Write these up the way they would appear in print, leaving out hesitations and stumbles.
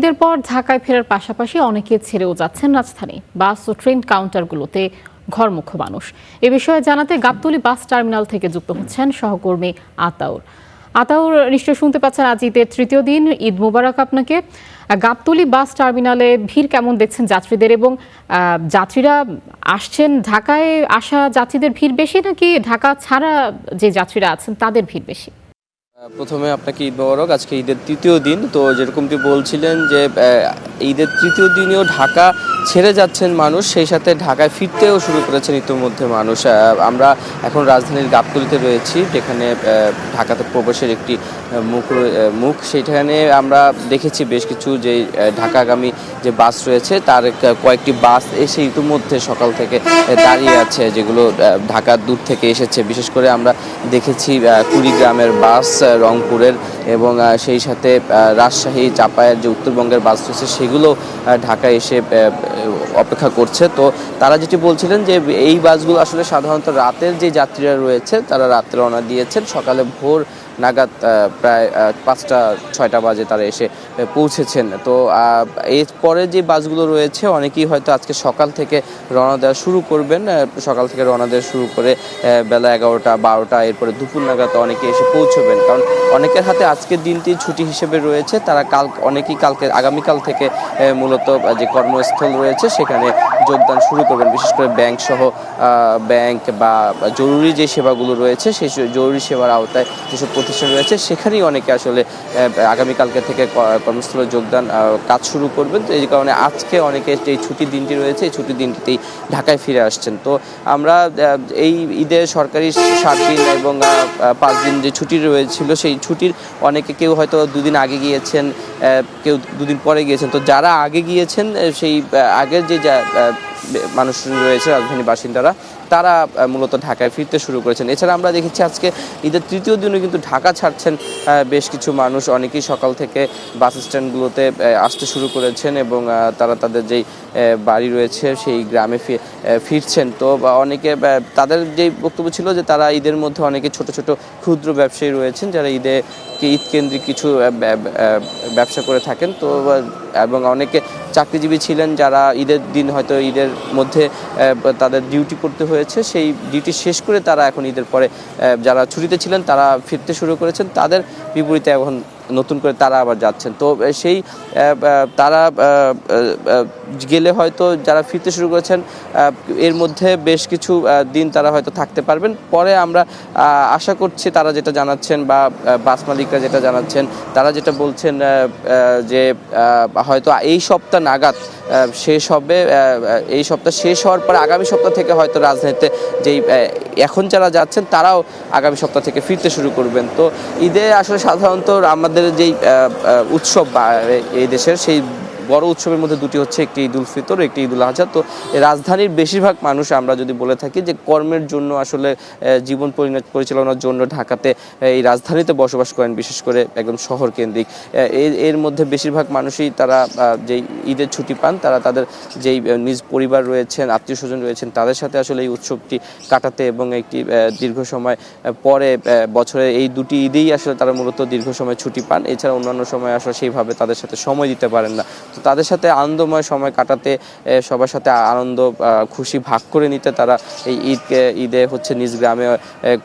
ঈদের পর ঢাকায় ফেরার পাশাপাশি অনেকে ছেড়েও যাচ্ছেন রাজধানী। বাস ও ট্রেন কাউন্টারগুলোতে ঘরমুখো মানুষ। এ বিষয়ে জানাতে গাবতলী বাস টার্মিনাল থেকে যুক্ত হচ্ছেন সহকর্মী আতাউর। আতাউর, নিশ্চয় শুনতে পাচ্ছেন আজ ঈদের তৃতীয় দিন, ঈদ মোবারক আপনাকে। গাবতলী বাস টার্মিনালে ভিড় কেমন দেখছেন যাত্রীদের, এবং যাত্রীরা আসছেন, ঢাকায় আসা যাত্রীদের ভিড় বেশি নাকি ঢাকা ছাড়া যে যাত্রীরা আছেন তাদের ভিড় বেশি? প্রথমে আপনাকে ঈদ মোবারক। আজকে ঈদের তৃতীয় দিন, তো যেরকমটি বলছিলেন যে ঈদের তৃতীয় দিনেও ঢাকা ছেড়ে যাচ্ছেন মানুষ, সেই সাথে ঢাকায় ফিরতেও শুরু করেছেন ইতিমধ্যে মানুষ। আমরা এখন রাজধানীর গাবতলীতে রয়েছি, যেখানে ঢাকাতে প্রবেশের একটি মুখ সেইখানে আমরা দেখেছি বেশ কিছু যে ঢাকাগামী যে বাস রয়েছে তার কয়েকটি বাস এসে ইতিমধ্যে সকাল থেকে দাঁড়িয়ে আছে, যেগুলো ঢাকার দূর থেকে এসেছে। বিশেষ করে আমরা দেখেছি কুড়িগ্রামের বাস, রংপুরের, এবং সেই সাথে রাজশাহী, চাপায়ের যে উত্তরবঙ্গের বাস রয়েছে সেগুলো ঢাকায় এসে অপেক্ষা করছে। তো তারা যেটি বলছিলেন যে এই বাসগুলো আসলে সাধারণত রাতের যে যাত্রীরা রয়েছে তারা রাত্রে রওনা দিয়েছেন, সকালে ভোর নাগাদ প্রায় 5টা-6টা বাজে তারা এসে পৌঁছেছেন। তো এরপরে যে বাসগুলো রয়েছে অনেকেই হয়তো আজকে সকাল থেকে রওনা দেওয়া শুরু করবেন, সকাল থেকে রওনা দেওয়া শুরু করে বেলা 11টা 12টা, এরপরে দুপুর নাগাদ অনেকে এসে পৌঁছবেন। কারণ অনেকের হাতে আজকের দিনটি ছুটি হিসেবে রয়েছে, তারা অনেকেই আগামীকাল থেকে মূলত যে কর্মস্থল রয়েছে সেখানে যোগদান শুরু করবেন। বিশেষ করে ব্যাংক বা জরুরি যে সেবাগুলো রয়েছে সেই জরুরি সেবার আওতায় যেসব প্রতিষ্ঠান রয়েছে সেখানেই অনেকে আসলে আগামীকালকে থেকে কর্মস্থলে যোগদান কাজ শুরু করবেন। তো এই কারণে আজকে অনেকে এই ছুটির দিনটি রয়েছে, এই ছুটির দিনটিতেই ঢাকায় ফিরে আসছেন। তো আমরা এই ঈদের সরকারি 7 দিন এবং 5 দিন যে ছুটি রয়েছিল সেই ছুটির অনেকে, কেউ হয়তো 2 দিন আগে গিয়েছেন, কেউ 2 দিন পরে গিয়েছেন। তো যারা আগে গিয়েছেন সেই আগের যে মানুষ রয়েছে রাজধানী বাসিন্দারা, তারা মূলত ঢাকায় ফিরতে শুরু করেছেন। এছাড়া আমরা দেখেছি আজকে ঈদের তৃতীয় দিনও কিন্তু ঢাকা ছাড়ছেন বেশ কিছু মানুষ। অনেকেই সকাল থেকে বাস স্ট্যান্ডগুলোতে আসতে শুরু করেছেন এবং তারা তাদের যেই বাড়ি রয়েছে সেই গ্রামে ফিরছেন। তো অনেকে তাদের যেই বক্তব্য ছিল যে তারা ঈদের মধ্যে অনেকে ছোট ছোট ক্ষুদ্র ব্যবসায়ী রয়েছেন যারা ঈদ কেন্দ্রিক কিছু ব্যবসা করে থাকেন। তো এবং অনেকে চাকরিজীবী ছিলেন যারা ঈদের দিন হয়তো ঈদের মধ্যে তাদের ডিউটি করতে হয়েছে, সেই ডিউটি শেষ করে তারা এখন ঈদের পরে যারা ছুটিতে ছিলেন তারা ফিরতে শুরু করেছেন। তাদের বিপরীতে এখন নতুন করে তারা আবার যাচ্ছেন। তো সেই তারা গেলে হয়তো যারা ফিরতে শুরু করেছেন এর মধ্যে বেশ কিছু দিন তারা হয়তো থাকতে পারবেন। পরে আমরা আশা করছি তারা যেটা জানাচ্ছেন বা বাস মালিকরা যেটা জানাচ্ছেন, তারা যেটা বলছেন যে হয়তো এই সপ্তাহ নাগাদ শেষ হবে। এই সপ্তাহ শেষ হওয়ার পরে আগামী সপ্তাহ থেকে হয়তো রাজধানীতে যেই এখন যারা যাচ্ছেন তারাও আগামী সপ্তাহ থেকে ফিরতে শুরু করবেন। তো ঈদে আসলে সাধারণত আমাদের যেই উৎসব এই দেশের, সেই বড় উৎসবের মধ্যে দুটি হচ্ছে, একটি ঈদ উল ফিতর, একটি ঈদ উল আজহা। তো রাজধানীর বেশিরভাগ মানুষ আমরা যদি বলে থাকি যে কর্মের জন্য আসলে জীবন পরিচালনার জন্য ঢাকাতে এই রাজধানীতে বসবাস করেন, বিশেষ করে একদম শহর কেন্দ্রিক। এর মধ্যে বেশিরভাগ মানুষই তারা যেই ঈদের ছুটি পান তারা তাদের যেই নিজ পরিবার রয়েছেন, আত্মীয় স্বজন রয়েছেন তাদের সাথে আসলে এই উৎসবটি কাটাতে এবং একটি দীর্ঘ সময় পরে বছরে এই দুটি ঈদেই আসলে তারা মূলত দীর্ঘ সময় ছুটি পান। এছাড়া অন্যান্য সময় আসলে সেইভাবে তাদের সাথে সময় দিতে পারেন না। তো তাদের সাথে আনন্দময় সময় কাটাতে, সবার সাথে আনন্দ খুশি ভাগ করে নিতে তারা এই ঈদে হচ্ছে নিজ গ্রামে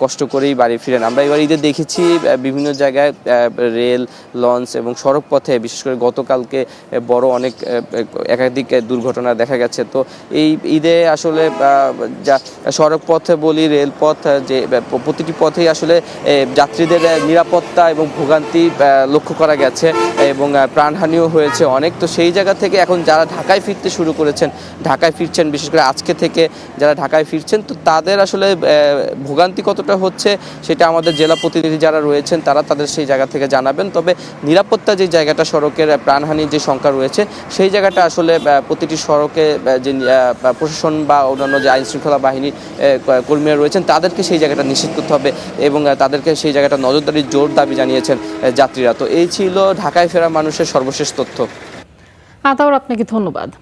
কষ্ট করেই বাড়ি ফিরেন। আমরা এবার ঈদে দেখেছি বিভিন্ন জায়গায় রেল, লঞ্চ এবং সড়ক পথে, বিশেষ করে গতকালকে বড় অনেক একাধিক দুর্ঘটনা দেখা গেছে। তো এই ঈদে আসলে যা সড়ক পথে বলি, রেলপথ, যে প্রতিটি পথেই আসলে যাত্রীদের নিরাপত্তা এবং ভোগান্তি লক্ষ্য করা গেছে এবং প্রাণহানিও হয়েছে অনেক। তো সেই জায়গা থেকে এখন যারা ঢাকায় ফিরতে শুরু করেছেন, ঢাকায় ফিরছেন, বিশেষ করে আজকে থেকে যারা ঢাকায় ফিরছেন, তো তাদের আসলে ভোগান্তি কতটা হচ্ছে সেটা আমাদের জেলা প্রতিনিধি যারা রয়েছেন তারা তাদের সেই জায়গা থেকে জানাবেন। তবে নিরাপত্তা যে জায়গাটা, সড়কের প্রাণহানির যে সংখ্যা রয়েছে সেই জায়গাটা আসলে প্রতিটি সড়কে যে প্রশাসন বা অন্যান্য যে আইনশৃঙ্খলা বাহিনীর কর্মীরা রয়েছেন তাদেরকে সেই জায়গাটা নিশ্চিত করতে হবে এবং তাদেরকে সেই জায়গাটা নজরদারির জোর দাবি জানিয়েছেন যাত্রীরা। তো এই ছিল ঢাকায় ফেরা মানুষের সর্বশেষ তথ্য। আতাউর, আপনাকে ধন্যবাদ।